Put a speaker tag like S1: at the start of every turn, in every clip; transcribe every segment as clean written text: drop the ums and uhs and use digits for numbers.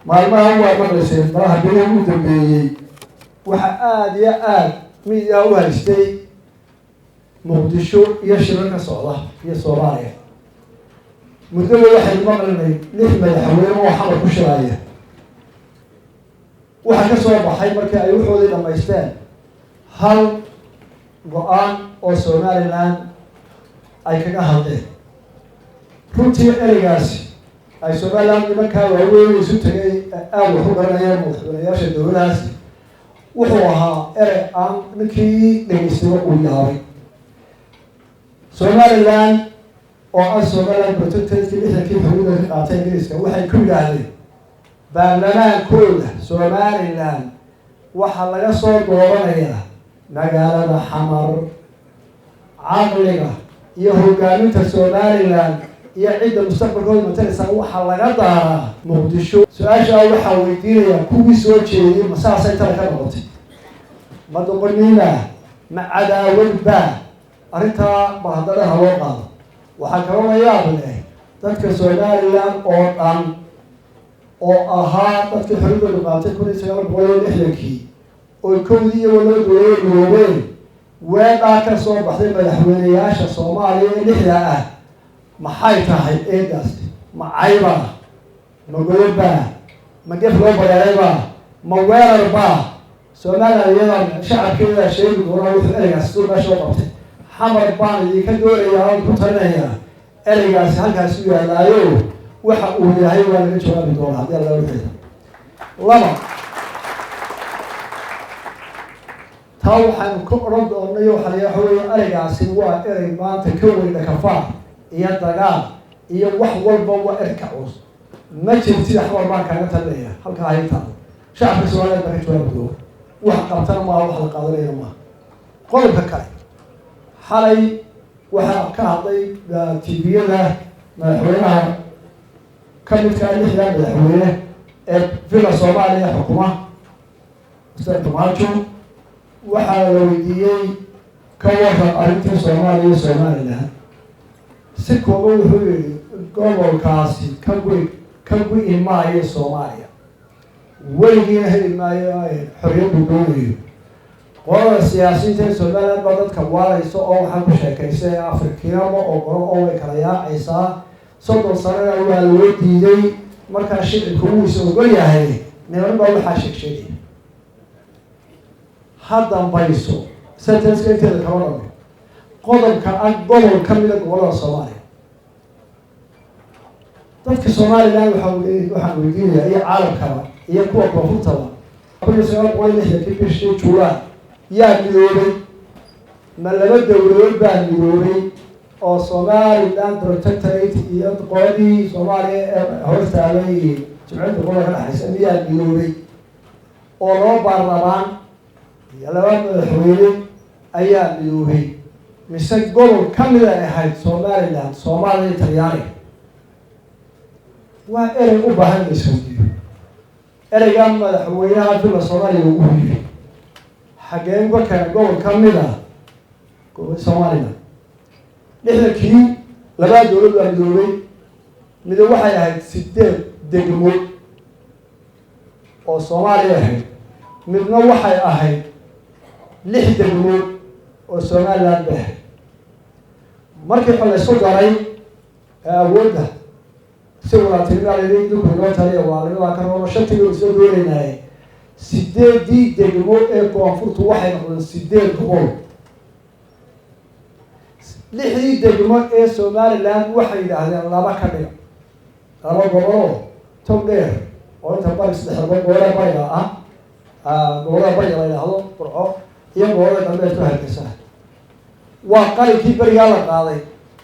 S1: maalmahan waa maqlayseen malaha beri ugu dambeeyey waxa aada iyo aada midia u haystay muqdisho iyo shirar ka socda iyo soomaaliya muddaba waxay maqlinay 6 madaxweyne oo xamar ku shiraaya waxaa ka soo baxay markii ay waxoodii dhammaysteen hal go-aan oo Somaliland ay kaga hadleen runtii ereygaasi ay Somaliland nimankaa waaweyn isu tagay aada wax u garanayeen madaxweynayaasha dowladahaasi wuxuu ahaa erey aan ninkii dhegeystay uu yaabay Somaliland oo ah Somaliland protectorate lixdankii xuduuda ka qaatay Ingiriiska waxay ku yidhaahdeen baarlamaankooda Somaliland waxaa laga soo dooranayaa magaalada xamar caqliga iyo hogaaminta Somaliland iyo cidda mustaqbalkooda mataleysa waxaa laga daaraa muqdisho su-aasha waxaa weydiinaya kuwii soo jeediyey masaasay tala ka noqotay ma doqoniina ma cadaawad baa arrintaa bahadalaha loo qaado waxaa kaloo la yaab leh dadka Somaliland oo dhan oo ahaa dadkii xorriyadda qaatay 1960kii oo kowdii iyo laba dowladood midoobeen weedhaa ka soo baxday madaxweynayaasha Soomaaliya ee lixda ah maxay tahay eedaas ma cayba ma godoba ma gef loo bareerayba ma weerarba Somaliland iyada shacabkeeda sheegi doona wuxuu ereygaas soo meesha u qabtay xamar baan idinka doonayaa oo ku talinayaa ereygaasi halkaas u yaalaayo waxa uu yahay waa laga jawaabi doonaa haddii alla wixii laba taa waxaan ku oran doonay waxa weeye ereygaasi waa erey maanta ka weyn kafaar iyo dagaal iyo wax walba waa erka cus ma jirtid xamar baan kaaga talinayaa halka hayta shacabka Soomaaliyeed baa ka jawaabi doona wax qabtana ma wax la qaadanaya ma qodobka kale xalay waxaa ka hadlay TV-yada madaxweynaha ka midka lixda madaxweyne ee villa Soomaaliya xukuma Mr. Tumajo waxaa la weydiiyey ka warran arrintii Soomaaliya iyo Somaliland si kooban wuxuu yidhi gobolkaasi ka gu'i maayo Soomaaliya weligiina heli maayo xorriyaddu doonayo qolada siyaasiyiinta ee Somaliland baa dadka waaraysa oo waxaa ku sheekaysay Afrikiinamo oo qolo oo way kala yaacaysaa 30 sanana waa loo diiday markaa shicibku uu is ogol yahay niman baa waxaa sheegay haddan bayso sentence inteeda kama dhamay qodobka gobol ka mid ah gobolada Soomaaliya dadka Somaliland waxaan weydiinayaa iyo caalamkaba iyo kuwa koonfurtaba bishii July yaa midoobay ma laba dowladood baa midoobay oo Somaliland protectorate iyo qoladii Soomaaliya ee hortaagay jimciyadda gobolka dhaxaysa miyaa midoobay oo loo baarlamaan iyo laba madaxweyne ayaa midoobay mise gobol ka mid ah ahayd Somaliland Soomaaliya Talyaani waa erey u baahan in la isweydiiyo ereyga madaxweynaha villa Soomaaliya ugu yiri xageen ka kala gobol ka mid ah gobol Soomaaliya lixdankii laba dowlad baa midoobay mid waxay ahayd 8 degmo oo Soomaaliya ahayd midna waxay ahayd 6 degmo oo Somaliland ah markii la isku daray awoodda si wada tirinaayay dib loo taliyo waa laga ka rabo shantii soo dooranayay 8 degmo ee koonfurtu waxay noqdeen 8 gobol 6 degmo ee Somaliland waxay yiraahdeen laba ka dhig laba gobol togdheer oo inta bari 3 gobol gobolada bari la yiraahdo Burco iyo gobolada dambeed ku hargeysa waa qalkii bariga la qaaday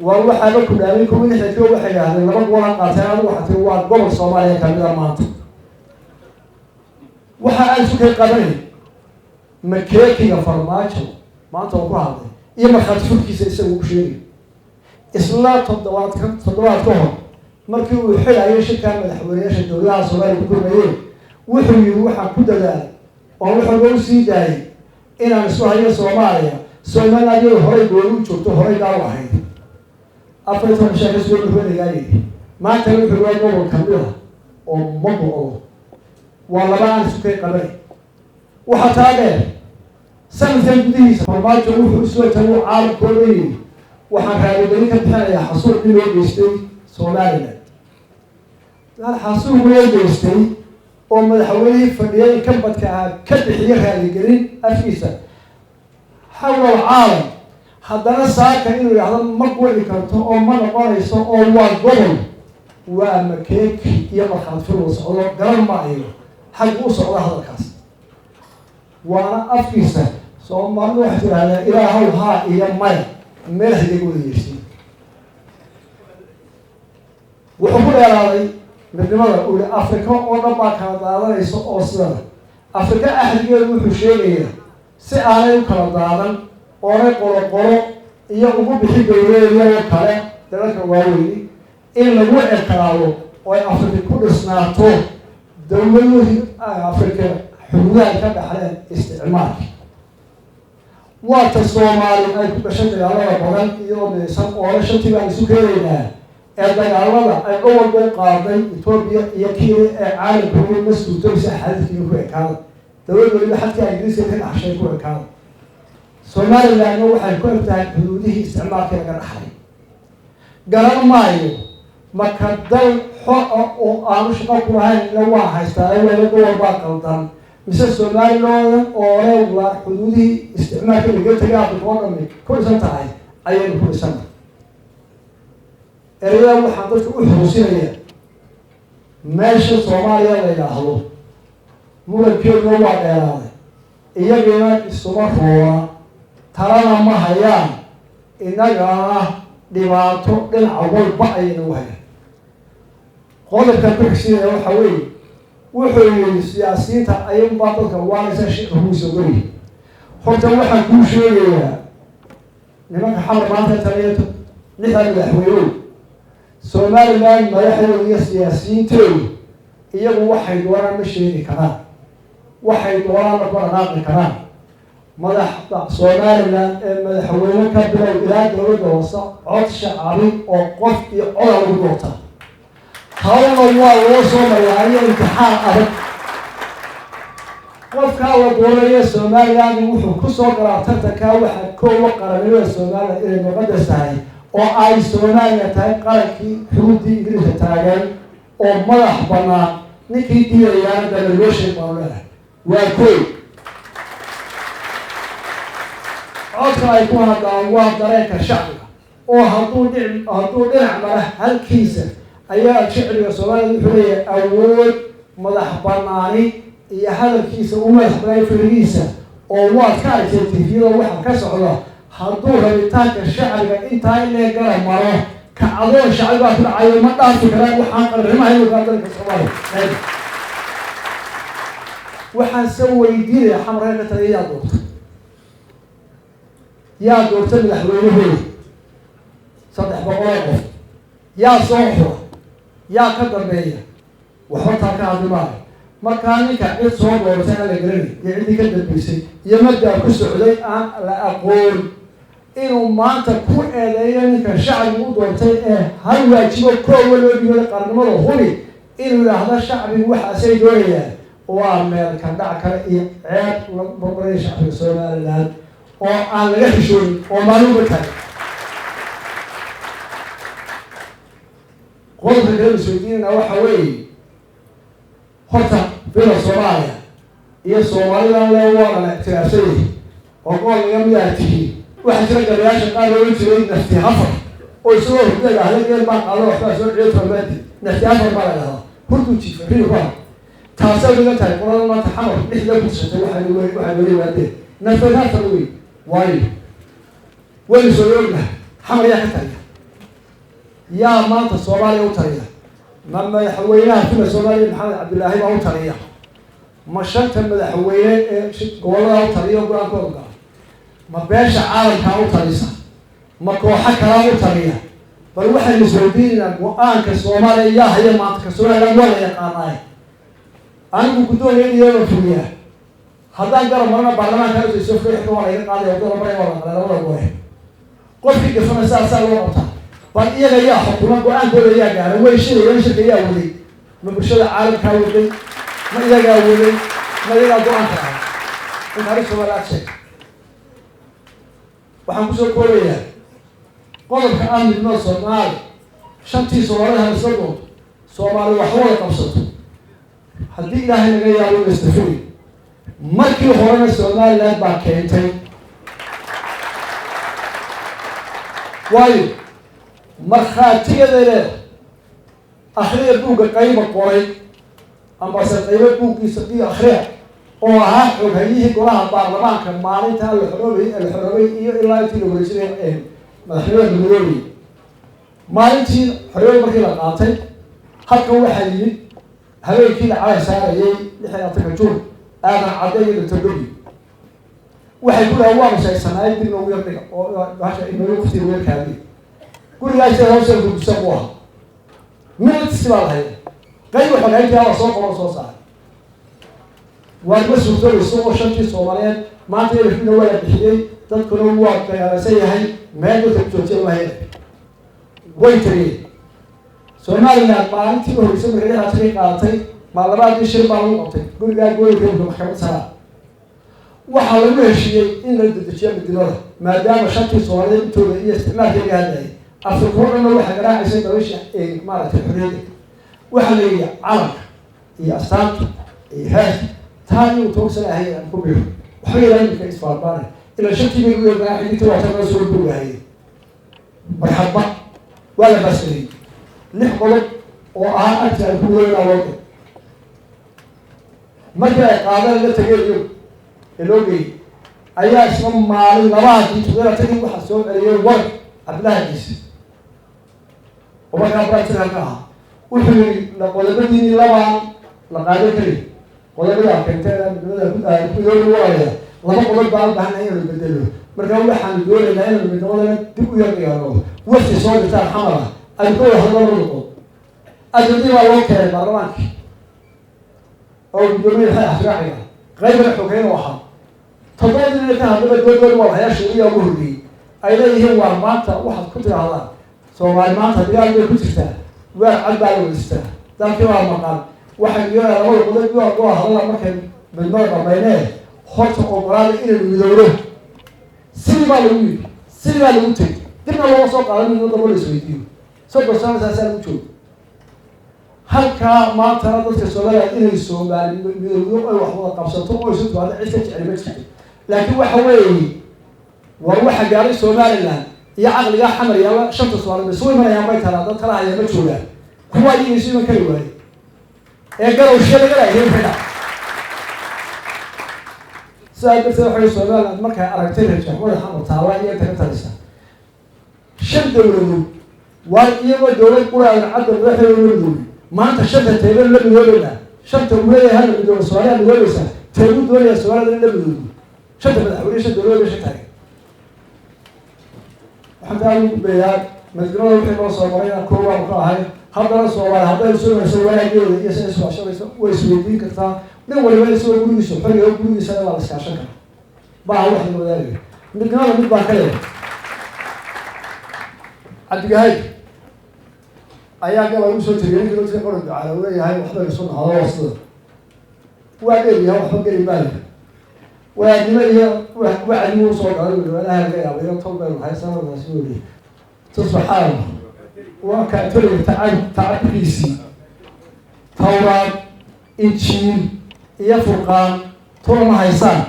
S1: waa waxa ku dhaalay community waxay yiraahdeen laba gobol qaateen adigu waxa tii waa gobol Soomaaliya ka mid ah maanta waxa ay isku qabanay makeekiga farmaajo maanta oo ku hadlay iyo marxadkiisa isagu ku sheegay isla toddobaad ka hor markii uu xilay shirka madaxweynaha dowladda Soomaaliya ku kulmayay wuxuu yiri waxa ku dadaalay oo wuxuu u sii daayay inaan soo hayo Soomaaliya Soomaaliya hore goolu joogto hore daaw ahayd afrika shaqo soo dhaweynayaa maanta wuxuu waa gobol ka mid ah oo mago والله سكي قبلي وحتى هذا سنة الجديدة فرماجة وحسوة هو عالم كله وحنا ذلك بحنا حصول من وجهي سولارنا هذا حصول من وجهي ومن حوالي فديان كبت كبحيها لجرين أفيسة حول العالم حدنا ساكن إنه يعلم مقولي كرتون أو ما نقول يسوع أو واجبهم ومكيك يبقى فلوس أو قرن معي حق وصل هذا الكاس وأنا أفيسة سو ما نروح على إلى هو إلى ماي ملح يقول يشتي وحبوا يا راضي بالنمرة الأولى أفريقيا أوروبا كانت على يسوع أصلا أفريقيا أحد يقول وحشية سأله يكرر دارا قرق يقوم بحجة ولا كلا ذلك واوي إلا هو الكلام وأفريقيا كل سنة دولة أفريقيا حدودها كذا حاليا استعمار وتصومال أي بشكل على بعض يوم سب ولا شيء تبع سكرينا هذا على أول بقاضي إثيوبيا يكيل عالم كل مسؤول تمسح حدث يكون كذا دولة اللي حتى إنجليز يمكن عشان يكون كذا سومال لأنه وحيكون بتاع حدوده استعمار كذا كرحلي قرر مايو ما كدل حق أو عارش قبل هاي لو واحد استعمل ولا دول باقي مثل سومال لون أو حدوده استعمار كذا قلت جاب الفرن كل سنة هاي أيام كل سنة اليوم حضرت أحرسية ماشي صوماليا ليلاهو ممكن هو ديران إيجينا السماء ترانا ما هيان إننا دماغه للعول بقى نوعه قال كتبكسي وحوي وحوي السياسيين أيام بعض كوارث شيء هو سوري حتى واحد كل شيء لما حمر ما تريته نحن الحويون سومالي لان ما يحلو السياسيين تلو إيجو واحد ورا مشيني كمان waxay doonaan barnaamij karaan madaxda Soomaaliland ee madaxweyne ka bilow ilaa dowladda hoose cod shacbi oo qof iyo cod lagu doorto hawlo waa loo soo marayay imtixaan adag qofka la doonayo Soomaaliland wuxuu ku soo galaa tartanka waxa koow qaranimada Soomaaliland inay muqadas tahay oo ay Soomaaliya tahay qarankii xuduudii Ingiriiska taagan oo madax bannaan ninkii diidayaa dalalooshay baa وكل عطر يكون هذا طريق الشعب وهطول نعمله هالكيسة أيها الشعر والصلاة الحرية أول مدح برنامج هي هذا الكيسة ومدح برنامج في الكيسة وواد كارثة تفيده وحنا كسره هطول بتاعك الشعر أنت اللي قال مرة كعضو الشعب في العيون ما تعرف كلام وحنا قررنا هاي وقادر كسره waxaan soo weydiiyay xamreena taliya yaa doortay madaxweynaha saddex boqol qof yaa soo xor yaa ka dambeeya waxa ka hadlay marka ninka cid soo doortay la garan cid ka dambeysay iyo madda ku socday aan la aqoon inuu maanta ku eedeeyo ninka shacabku u doortay ee hal waajibo koow loo dhigay qarnimada huri inuu yiraahdo shacabku waxa ay doonayaan وعمل كان دعك عاد وبريش في السودان وعن الحشون ومعلومة قلت للسودين أو حوالي خطة في الصوماليا هي الصوماليا لا ولا اعتراضي وقال يوم يأتي واحد رجع يا شيخ قال له يجري نفتي حفر ويسوي كذا على كل ما قالوا خلاص يجري فمادي نفتي حفر ما لها كنت تشوف في الواقع تاسو دغه تاریخ ولا ما تحمل مثل بوسته waxa loo waday naftaha tawi way wali sooyna xamar yaa ka tariya yaa maanta Soomaaliya u tariya mama madaxweynaha kuna Soomaaliya Maxamed Cabdullaahi baa u tariya ma shanta madaxweyne ee gobolada u tariya go'aankooda ma beesha caalamka u tarisa ma kooxa kala u tariya bal waxa la soo diinaa go'aanka Soomaaliya yaa haya maanta ka Soomaaliya wala yaqaanay أنا بقول لك يا رفيع هذا جرى مرنا برلمان كانوا يسوفوا يحكوا على قاضي وطلب مرة ولا واحد قل في كفنا سال وقتها بل إيه يا حكومة قرآن كل يا جار هو يشيل يا ولي من بشر العالم كاولي ما إذا جاولي ما إذا دوان كلام إن هذا شو ولا شيء وحنقول كوريا قبل كأن الناس صومال شنتي صومالها بسرعة صومال وحوله قبضته هذه إله اللي جاي يقول استفيد ما كي هون صومال لا باكينتين وايد مرخاتي ذي أخير بوق قريبة قريب أما سقيبة بوق يسقي أخير وها وهيه كلها برلمان كان مالي تال الحربي إلا يتيلو بريسين مدحوه المدوري مالي تيل حربي مركي لقاطي حتى هو حديد هذا كده على سعر لحين يعطيك أنا عدي للتدري وحيقول هو مش هيسمعي إنه يرجع وعشان إنه يختي ويرك هذه كل لا شيء هوسر بسبوها من السبال هاي غير حاجة جاوا صوت ولا صوت صار وبس وصل الصوت شنتي صوماليات ما تعرف إنه ولا بحدي تذكروا هو كيا سيء ما يدرك تقول هاي ويتري سوماليات ما أنتي هو يسمى كذا هاتري قاطي ما لبعض يشرب معه قاطي قول جا قول كم محكمة سنة وحاولوا هالشيء إن الدكتور بدينه ما دام شنتي صوماليات تقول استعمال كذا هذا أفكر إنه واحد راعي سيد وش مالك الحرية وحلي عرق هي أستاذ هاي ثاني وتوصل هي كبير وحلي لين في إسفار باري إلى شكل بيقول راح يجي توصل رسول بقول هاي مرحبا ولا بس لي نحضر وأنت أقول لنا وقت ما جاء قادر لتجيب اللوجي أي اسم مالي نوادي تقدر تجيب وحصل اليوم وقت أبلاه جيس وما كان براتنا كها وحولي لقول بديني لبعض لقادر كريم ولا بلا كنتنا بدون الورايا لما قلت بعض بحنا هنا بدلوا مركب وحنا دول اللي هنا بدون تبوا يرجعوا وش صار بتاع حمرة الكل هذا الرقم أجدي والله كان برمانك أو بدون هاي أحرقها غير الحكاية واحد تضاد اللي كان هذا بدون والله يا شريه وهدي أيضا هو مانتا واحد كتير هذا سو مانتا بيعمل كتير وعلى باله لسه ذاك هو المقام واحد يقول أنا أقول يقول هذا مكان بالمرة بينه خط أمراض إلى المدورة سينما لوتي دمنا الله سوق على من نضرب السويديو سوق بسام ساسال وشو هل كا ما ترى ضد السؤال إلى السوق على المدورة أو واحد قبضته أو يسوق هذا عيسى تعلمت لكن وحوي وروح جاري سومالي لان يا عقل يا حمر يا شنطة صوار بسوي من يا ميت هذا ترى يا مجهولة هو اللي يسوي من كل واحد قالوا الشيء اللي قاله هنا سألت سأحول سومال مركها أركتين الشيء ولا حمر تعالى يا تكترسا شد دولة ويوم الدولة كلها عند الرحلة والدولة ما أنت شد تيبل لا بدولة شد ولا هذا بدولة سوالها بدولة سا تيبل دولة سوالها لا بدولة شد بدأ ولا شد دولة ولا شد تاني حتى أقول بيان مذكرون الحين وصورنا كل واحد هاي هذا الصور هذا يسوي واحد يسوي عشان ويسوي دين كذا من ولا يسوي كل شيء فرق كل شيء ولا سكاشة بعض واحد من ذلك مذكرون من باكله عند جاي أيام قبل يسوي تريين كده تقول على ولا هاي واحد يسوي هذا وصل واحد يا واحد قريب بالي واحد واحد مو صوت ولا هالجاي ولا طلبة هاي سنة ولا سوري تصبح حال وكأتولي تعبيسي توراة إنجيل يفرقان طول هيسان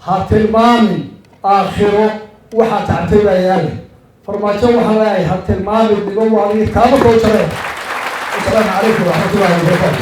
S1: هاتلمامي آخره وحتعتبر يعني فرماتشو وحلاي هاتلمامي بقوة عليه كامل كوتره السلام عليكم ورحمة الله وبركاته